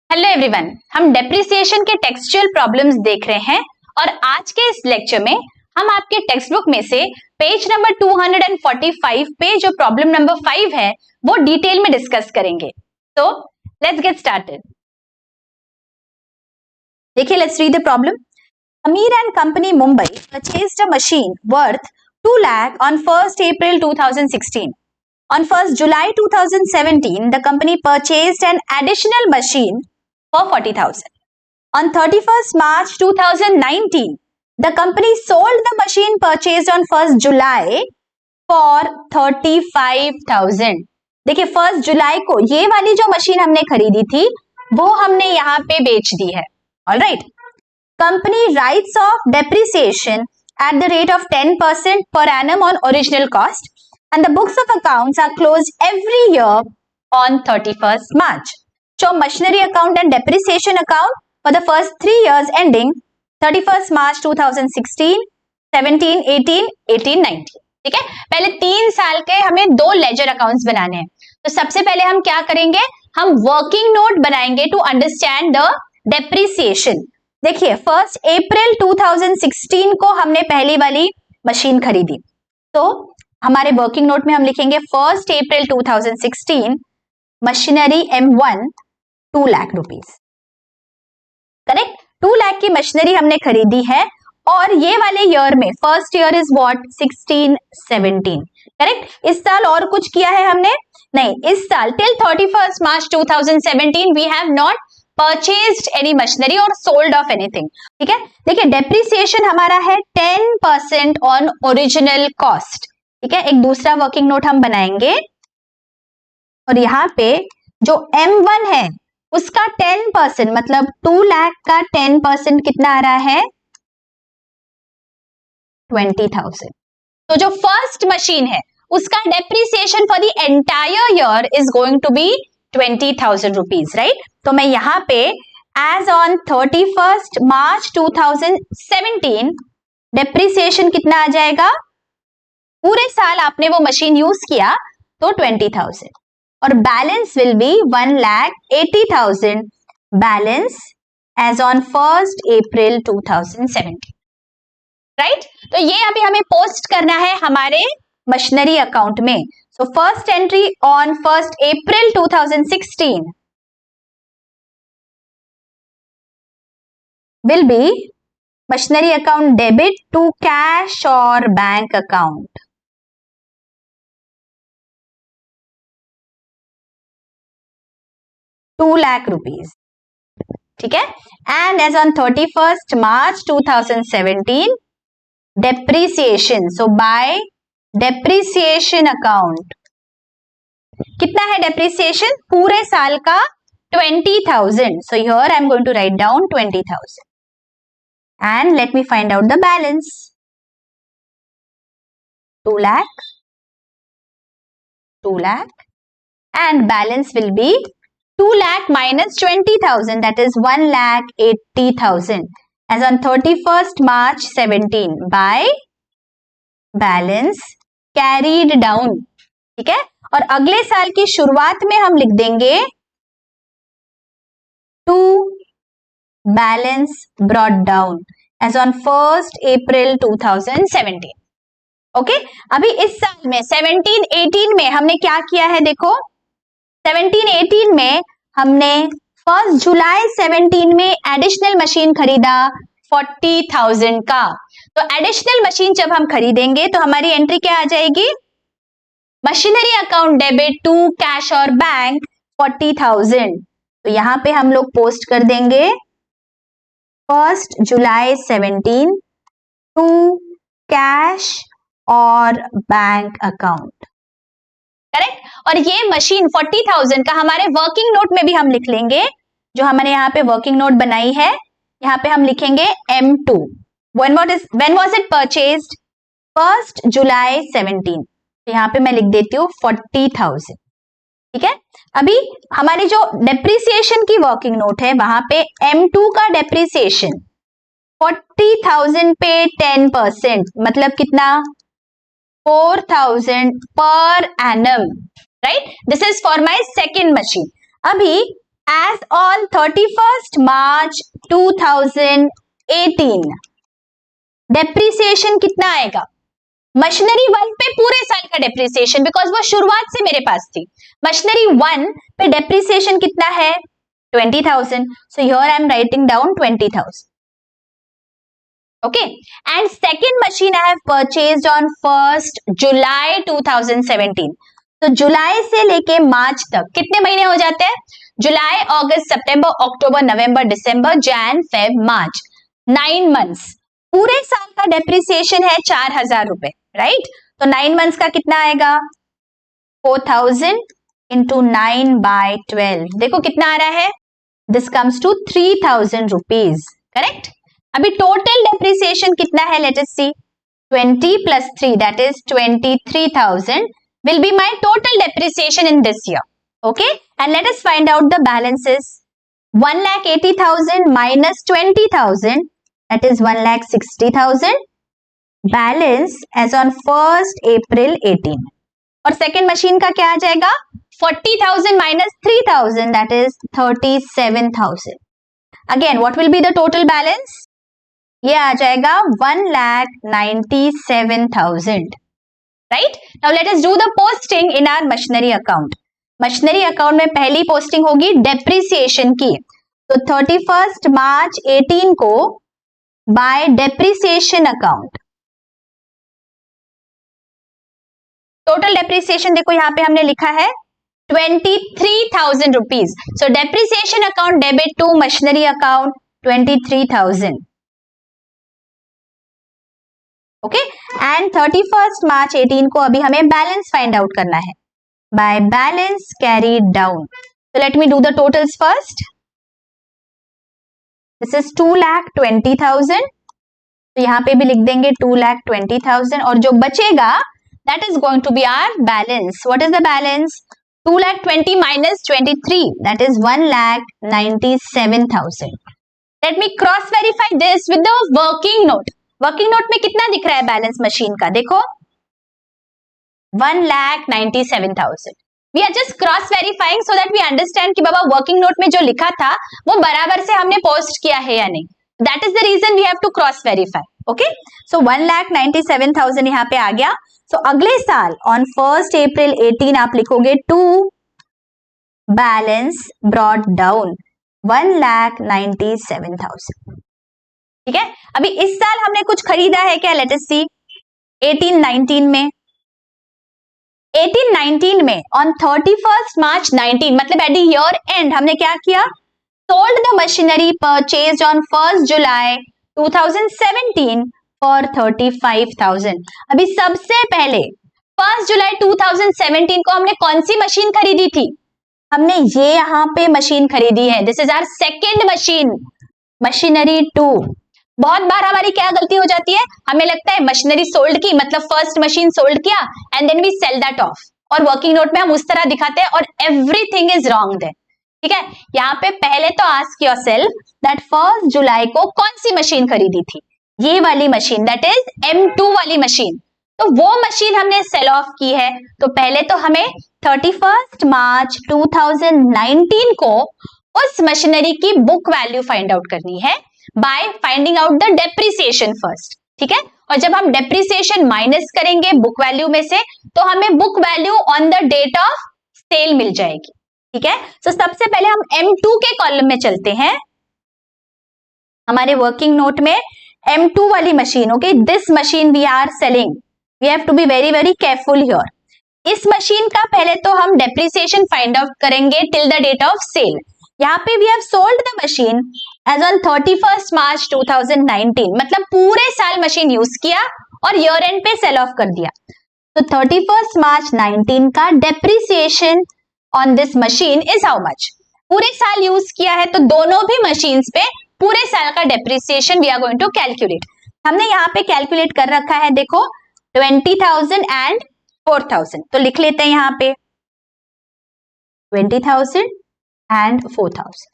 Hello everyone, हम depreciation के textual problems देख रहे हैं और आज के इस लेक्चर में हम आपके टेक्स्ट बुक में से पेज नंबर 245 पे जो प्रॉब्लम नंबर 5 है वो डिटेल में डिस्कस करेंगे। तो लेट्स गेट स्टार्टेड। देखिए, let's read the problem. Amir and Company Mumbai purchased a machine worth 2 lakh on 1st April 2016. On 1st July 2017, the company purchased an additional machine for 40,000. On 31st March 2019, the company sold the machine purchased on 1st July for 35,000. देखिए, 1st जुलाई को ये वाली जो machine हमने खरीदी थी वो हमने यहाँ पे बेच दी है। Alright, company writes off depreciation at the rate of 10% per annum on original cost and the books of accounts are closed every year on 31st March. Show machinery account and depreciation account for the first 3 years ending 31st March 2016, 17, 18, 18, 19. ठीक है, पहले 3 साल के हमें 2 ledger accounts बनाने हैं। तो सबसे पहले हम क्या करेंगे, हम वर्किंग नोट बनाएंगे टू अंडरस्टैंड द डेप्रिसिएशन। देखिए, 1 अप्रैल 2016 को हमने पहली वाली मशीन खरीदी, तो हमारे वर्किंग नोट में हम लिखेंगे 1 अप्रैल 2016 machinery M1 2 lakh rupees. Correct, 2 lakh की मशीनरी हमने खरीदी है और ये वाले ईयर में first year is what 16, 17। Correct, इस साल और कुछ किया है हमने नहीं, इस साल till 31st March 2017 we have not purchased any machinery or sold off anything. ठीक है, देखिए डेप्रिसिएशन हमारा है 10% on original cost. ठीक है, एक दूसरा वर्किंग नोट हम बनाएंगे और यहाँ पे जो M1 है उसका 10% मतलब 2 लाख का 10% कितना आ रहा है 20,000। तो जो फर्स्ट मशीन है उसका depreciation for the entire year is going to be 20,000 rupees, right. तो मैं यहाँ पे as on 31st March 2017 depreciation कितना आ जाएगा, पूरे साल आपने वो मशीन यूज किया तो 20,000 और balance will be 1,80,000 balance as on 1st April 2017, right. तो ये अभी हमें पोस्ट करना है हमारे मशीनरी अकाउंट में। So first entry on 1st April 2016 will be machinery account debit to cash or bank account. ₹2 lakh. ठीक है, and as on 31st March 2017 depreciation. So by depreciation account कितना है डेप्रिसिएशन पूरे साल का 20,000. So here I am going to write down 20,000 and let me find out the balance 2 lakh and balance will be 2 lakh minus 20,000 that is 1,80,000 as on 31st March 17 by balance carried down. ठीक है, और अगले साल की शुरुआत में हम लिख देंगे to balance brought down as on 1st April 2017। Okay, अभी इस साल में 17-18 में हमने क्या किया है, देखो 17-18 में हमने 1 जुलाई 17 में एडिशनल मशीन खरीदा 40,000 का। तो एडिशनल मशीन जब हम खरीदेंगे तो हमारी एंट्री क्या आ जाएगी, machinery account debit to cash और बैंक 40,000। तो यहां पे हम लोग पोस्ट कर देंगे 1 जुलाई 17 टू कैश और बैंक अकाउंट। करेक्ट, और ये मशीन 40,000 का हमारे वर्किंग नोट में भी हम लिख लेंगे, जो हमने यहाँ पे वर्किंग नोट बनाई है यहाँ पे हम लिखेंगे M2। when was it purchased 1st July 17। तो यहाँ पे मैं लिख देती हूँ 40,000। ठीक है, अभी हमारी जो डेप्रिसिएशन की वर्किंग नोट है वहां पे M2 का डेप्रिसिएशन 40,000 पे 10% मतलब कितना 4,000 per annum, right. This is for my second machine. अभी As on 31st March 2018 depreciation कितना आएगा? मशीनरी 1 पे पूरे साल का डेप्रिसिएशन, बिकॉज वो शुरुआत से मेरे पास थी। मशीनरी 1 पे डेप्रिसिएशन कितना है? 20,000. So here I am writing down 20,000. Okay. And second machine I have purchased on 1st July 2017. तो जुलाई से लेके मार्च तक कितने महीने हो जाते हैं? जुलाई, अगस्त, सितंबर, अक्टूबर, नवंबर, दिसंबर, जैन, फेब, मार्च, 9 मंथ्स। पूरे साल का डेप्रिसिएशन है 4,000 रुपए, राइट? तो 9 मंथ्स का कितना आएगा? 4,000 इंटू 9/12। देखो कितना आ रहा है? This comes to 3,000 rupees, correct? अभी टोटल डेप्रिसिएशन कितना है? Let us see, 20 plus 3 that is 23,000 will be my total depreciation in this year. Okay, and let us find out the balances. 1,80,000 minus 20,000 that is 1,60,000. Balance as on 1st April 18. और second machine का क्या आ जाएगा? 40,000 minus 3,000 that is 37,000. Again, what will be the total balance? ये आ जाएगा 1,97,000. Right? Now let us do the posting in our machinery account. Machinery account में पहली posting होगी डेप्रिसिएशन की. तो 31st मार्च 18 को by depreciation account. Total depreciation देखो यहां पे हमने लिखा है 23,000 rupees. So depreciation account debit to machinery account 23,000. Okay, and 31st March 18 को अभी हमें बैलेंस फाइंड आउट करना है by balance carry down. So let me do the totals first. This is 2,20,000. तो यहाँ पे भी लिख देंगे 2,20,000 और जो बचेगा that is going to be our balance. What is the balance? 2,20,000 minus 23 that is 1,97,000. Let me cross verify this with the working note. Working note में कितना दिख रहा है बैलेंस मशीन का? देखो 1,97,000. We are just cross verifying so that we understand कि बाबा working note में जो लिखा था वो बराबर से हमने पोस्ट किया है या नहीं. That is the reason we have to cross verify. Okay, so 1,97,000 यहाँ पे आ गया. सो अगले साल ऑन 1st April 18 आप लिखोगे टू बैलेंस ब्रॉट डाउन 1,97,000. ठीक है, अभी इस साल हमने कुछ खरीदा है क्या? लेट अस सी. 18-19 में 18-19 में ऑन 31st March 19 मतलब एट द ईयर एंड हमने क्या किया? Sold the machinery purchased on 1st July 2017 for 35,000. अभी सबसे पहले 1st July 2017 को हमने कौन सी मशीन खरीदी थी? हमने ये यहाँ पे मशीन खरीदी है. This is our second machine, machinery 2. बहुत बार हमारी क्या गलती हो जाती है? हमें लगता है मशीनरी सोल्ड की मतलब फर्स्ट मशीन सोल्ड किया and then we sell that off, और वर्किंग नोट में हम उस तरह दिखाते हैं और एवरीथिंग इज रॉन्ग देयर. ठीक है, यहाँ पे पहले तो आस्क योरसेल्फ दैट 1st जुलाई को कौन सी मशीन खरीदी थी? ये वाली मशीन, दैट इज M2 वाली मशीन. तो वो मशीन हमने सेल ऑफ की है. तो पहले तो हमें 31st मार्च 2019 को उस मशीनरी की बुक वैल्यू फाइंड आउट करनी है by finding out the depreciation first. ठीक है, और जब हम डेप्रिसिएशन माइनस करेंगे बुक वैल्यू में से तो हमें book value on the date of sale मिल जाएगी. ठीक है, तो सबसे पहले हम M2 के कॉलम में चलते हैं. हमारे वर्किंग नोट में M2 वाली machine. Okay, this machine we are selling. We have to be very very careful here. इस मशीन का पहले तो हम डेप्रिसिएशन फाइंड आउट करेंगे till the date of sale. यहाँ पे we have sold the machine as on 31st March 2019 मतलब पूरे साल मशीन यूज किया और ईयर एंड पे सेल ऑफ कर दिया. तो 31st March 19 का depreciation on this machine is how much? पूरे साल यूज किया है तो दोनों भी मशीन्स पे पूरे साल का depreciation we are going to calculate. हमने यहाँ पे कैलकुलेट कर रखा है, देखो 20,000 एंड 4,000. तो लिख लेते हैं यहाँ पे 20,000 एंड 4,000.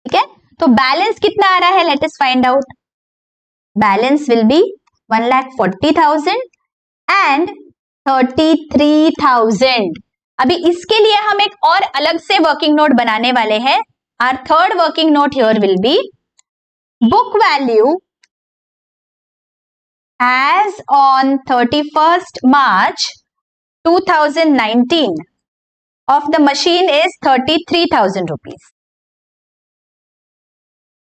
ठीक है, तो बैलेंस कितना आ रहा है? Let us find out. Balance will B 1,40,000 and 33,000. अभी इसके लिए हम एक और अलग से वर्किंग नोट बनाने वाले हैं. Our third working note here will be book value as on 31st March 2019 of the machine is 33,000 rupees.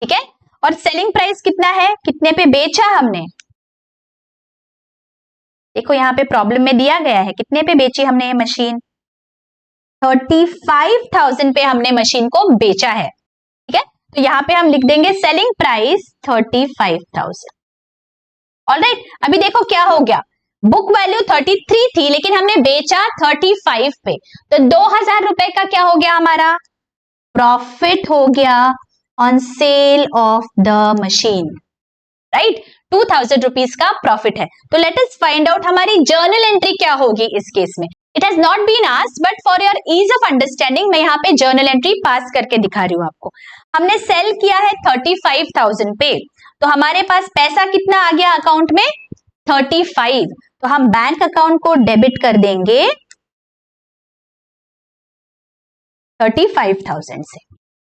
ठीक है. और सेलिंग प्राइस कितना है, कितने पे बेचा हमने, देखो यहाँ पे प्रॉब्लम में दिया गया है कितने पे बेची हमने ये मशीन, 35,000 पे हमने मशीन को बेचा है. ठीक है. तो यहाँ पे हम लिख देंगे सेलिंग प्राइस 35,000. ऑलराइट. अभी देखो क्या हो गया, बुक वैल्यू 33 थी लेकिन हमने बेचा 35 पे, तो 2,000 रुपए का क्या हो गया हमारा, प्रॉफिट हो गया on sale of the machine. Right. 2,000 rupees का प्रॉफिट है. तो लेट अस फाइंड आउट हमारी जर्नल एंट्री क्या होगी इस केस में. It has not been asked but for your ease of understanding मैं यहाँ पे जर्नल एंट्री पास करके दिखा रही हूँ आपको. हमने सेल किया है 35,000 पे, तो हमारे पास पैसा कितना आ गया अकाउंट में, 35. तो हम बैंक अकाउंट को डेबिट कर देंगे 35,000 से.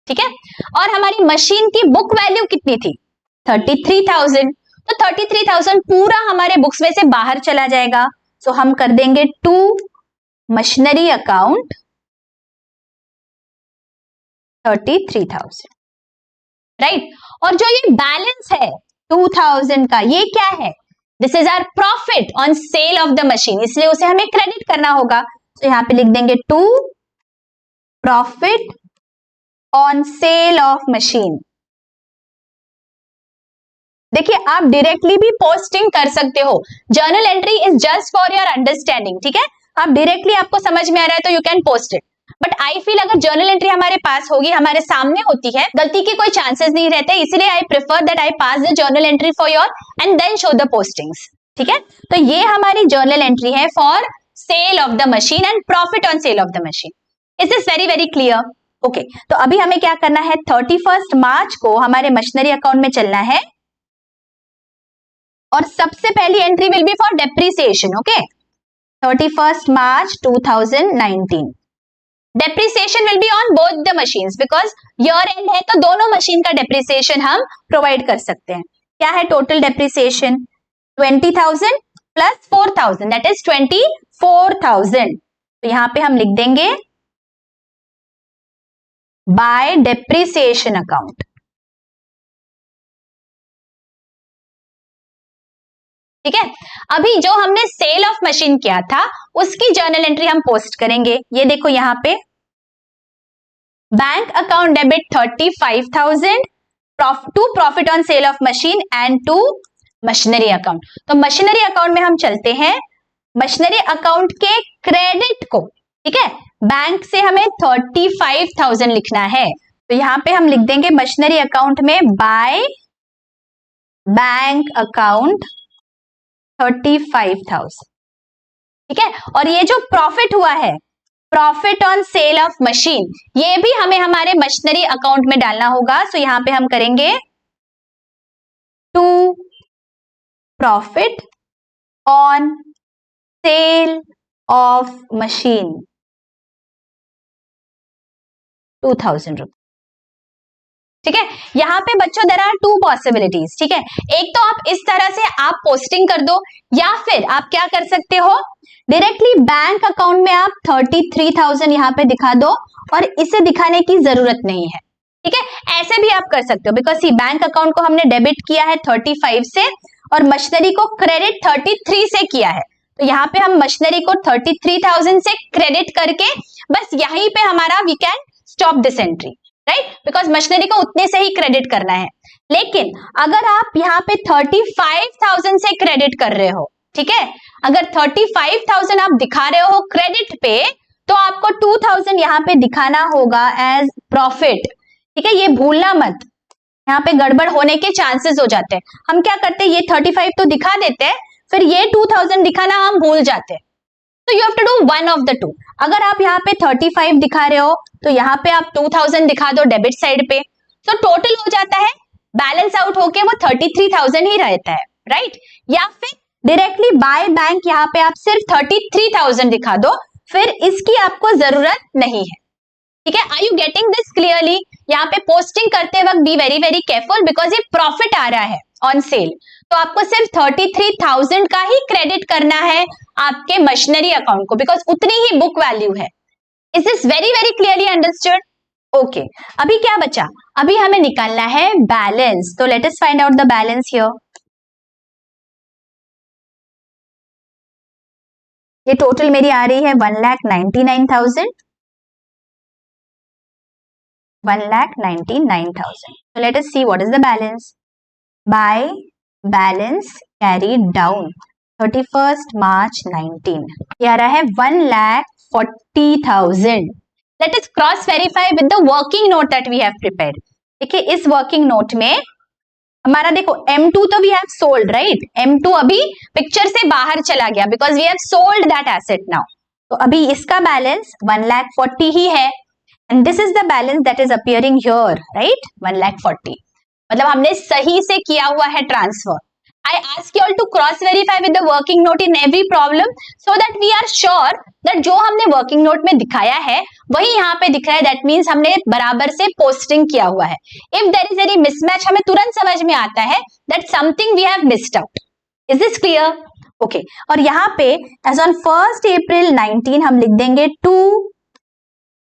ठीक है. और हमारी मशीन की बुक वैल्यू कितनी थी, 33,000. तो 33,000 पूरा हमारे बुक्स में से बाहर चला जाएगा. सो हम कर देंगे टू मशीनरी अकाउंट 33,000. राइट. और जो ये बैलेंस है 2,000 का, ये क्या है, this is our profit on sale of the machine, इसलिए उसे हमें क्रेडिट करना होगा. तो यहां पे लिख देंगे to profit on sale of machine. देखिए आप डायरेक्टली भी पोस्टिंग कर सकते हो. Journal entry is just for your understanding. ठीक है. आप डायरेक्टली आपको समझ में आ रहा है तो you can post it. But I feel अगर जर्नल एंट्री हमारे पास होगी, हमारे सामने होती है, गलती के कोई चांसेस नहीं रहते, इसलिए I prefer that I pass the journal entry for your and then show the postings. ठीक है. तो ये हमारी जर्नल एंट्री है for sale of the machine and profit on sale of the machine. Is this very very clear. Okay. तो अभी हमें क्या करना है, 31 मार्च को हमारे मशीनरी अकाउंट में चलना है और सबसे पहली entry will be for depreciation. Okay. 31 March 2019. Depreciation will be on both the machines because year and है तो दोनों मशीन का डेप्रिसिएशन हम प्रोवाइड कर सकते हैं. क्या है total depreciation, 20,000 plus 4,000 that is 24,000. तो यहां पे हम लिख देंगे बाय डेप्रिसिएशन अकाउंट. ठीक है. अभी जो हमने सेल ऑफ मशीन किया था उसकी जर्नल एंट्री हम पोस्ट करेंगे. ये देखो यहां पे bank account debit 35,000 to profit on sale of machine and to machinery account. तो मशीनरी अकाउंट में हम चलते हैं, मशीनरी अकाउंट के क्रेडिट को, ठीक है, बैंक से हमें 35,000 लिखना है. तो यहां पे हम लिख देंगे मशीनरी अकाउंट में बाय बैंक अकाउंट 35,000. ठीक है. और ये जो प्रॉफिट हुआ है, profit on sale of machine, ये भी हमें हमारे मशीनरी अकाउंट में डालना होगा. सो यहां पे हम करेंगे to profit on sale of machine 2,000 rupees. ठीक है. यहां पे बच्चों देयर आर टू पॉसिबिलिटीज. ठीक है. एक तो आप इस तरह से आप पोस्टिंग कर दो, या फिर आप क्या कर सकते हो, डायरेक्टली बैंक अकाउंट में आप 33,000 यहां पे दिखा दो और इसे दिखाने की जरूरत नहीं है. ठीक है. ऐसे भी आप कर सकते हो बिकॉज सी बैंक अकाउंट को हमने डेबिट किया है 35 से और मशीनरी को क्रेडिट 33 से किया है. तो यहाँ पे हम मशीनरी को 33,000 से क्रेडिट करके बस यहीं पे हमारा we can stop this entry, right, because machinery को उतने से ही क्रेडिट करना है. लेकिन अगर आप यहाँ पे 35,000 से क्रेडिट कर रहे हो, ठीक है, अगर 35,000 आप दिखा रहे हो क्रेडिट पे, तो आपको 2,000 यहाँ पे दिखाना होगा एज प्रॉफिट. ठीक है. ये भूलना मत, यहाँ पे गड़बड़ होने के चांसेस हो जाते हैं. हम क्या करते हैं, ये 35 तो दिखा देते हैं, फिर ये 2,000 दिखाना हम भूल जाते हैं. तो you have to do one of the two. अगर आप यहाँ पे 35 दिखा रहे हो तो यहाँ पे आप 2,000 दिखा दो डेबिट साइड पे, तो टोटल हो जाता है, बैलेंस आउट होके वो 33,000 ही रहता है, राइट. या फिर डायरेक्टली बाय बैंक यहाँ पे आप सिर्फ 33,000 दिखा दो, फिर इसकी आपको जरूरत नहीं है। ठीक है, are you getting this clearly? यहाँ पे पोस्टिंग करते वक्त be very very careful because ये प्रॉफिट आ रहा है ऑन सेल, तो आपको सिर्फ 33,000 का ही क्रेडिट करना है आपके मशीनरी अकाउंट को बिकॉज उतनी ही बुक वैल्यू है। Is this very very clearly understood? Okay, अभी क्या बचा? अभी हमें निकालना है बैलेंस, तो let us find out the balance here. ये टोटल मेरी आ रही है 1,99,000, 1,99,000. So let us see what is the balance. By balance carried down 31st March 19. ये आ रहा है 1,40,000. Let us cross verify with the working note that we have prepared. देखिए इस working note में हमारा देखो M2 तो we have sold, right? M2 अभी पिक्चर से बाहर चला गया because we have sold that asset now, तो अभी इसका बैलेंस 1,40,000 ही है and this is the balance that is appearing here, right? 1,40,000. मतलब हमने सही से किया हुआ है transfer. I ask you all to cross verify with the working note in every problem so that we are sure that जो हमने working note में दिखाया है वही यहाँ पे दिख रहा है. That means हमने बराबर से पोस्टिंग किया हुआ है. If there is any mismatch हमें तुरंत समझ में आता है that something we have missed out. Is this clear? Okay. और यहाँ पे as on 1st April 19 हम लिख देंगे to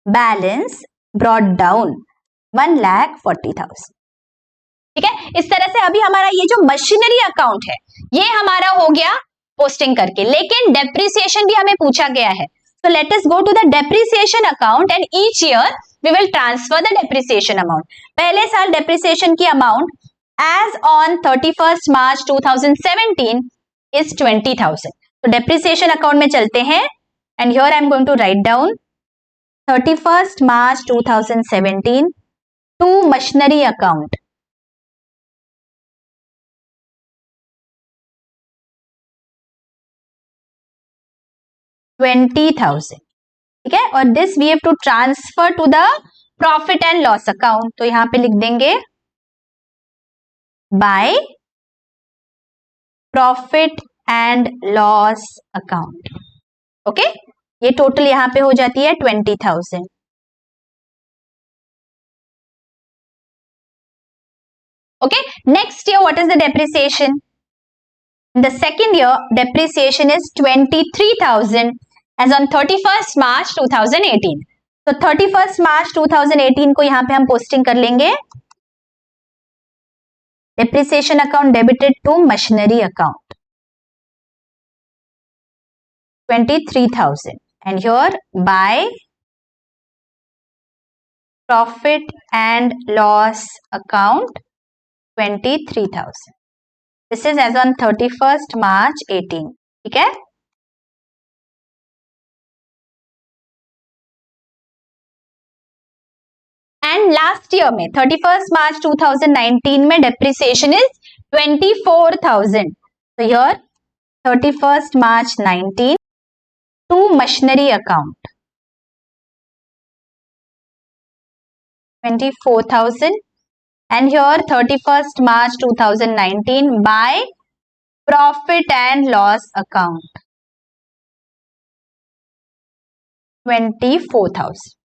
बैलेंस ब्रॉट डाउन 1,40,000. ठीक है, इस तरह से अभी हमारा ये जो मशीनरी अकाउंट है ये हमारा हो गया पोस्टिंग करके, लेकिन डेप्रिसिएशन भी हमें पूछा गया है. So let us go to the depreciation account and each year we will transfer the depreciation amount. पहले साल depreciation की amount as on 31st March 2017 is 20,000. तो depreciation account में चलते हैं and here I am going to write down 31st March 2017 to machinery account. $20,000. ठीक है, और this we have to transfer to the profit and loss account. तो यहां पे लिख देंगे by profit and loss account. Okay, ये टोटल यहां पे हो जाती है 20,000. Okay, next year what is the depreciation? The second year depreciation is 23,000 as on 31st March 2018. तो 31st March 2018 को यहां पे हम पोस्टिंग कर लेंगे depreciation account debited to machinery account 23,000. And here by profit and loss account 23,000. This is as on 31st March 18. ठीक है, and last year में 31st March 2019 में depreciation is 24,000. So here 31st March 19 to machinery account 24,000 and here 31st March 2019 by profit and loss account 24,000.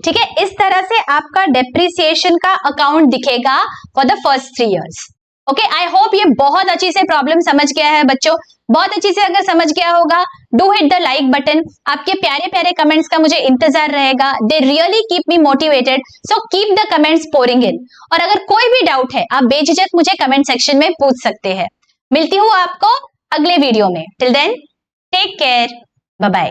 ठीक है, इस तरह से आपका डेप्रिसिएशन का अकाउंट दिखेगा for the first 3 years. Okay, I hope ये बहुत अच्छी से प्रॉब्लम समझ गया है बच्चों, बहुत अच्छी से अगर समझ गया होगा do hit the like button. आपके प्यारे प्यारे कमेंट्स का मुझे इंतजार रहेगा. They really keep me motivated, so keep the comments pouring in. और अगर कोई भी डाउट है आप बेझिझक मुझे कमेंट सेक्शन में पूछ सकते हैं. मिलती हूँ आपको अगले वीडियो में. Till then take care, bye bye.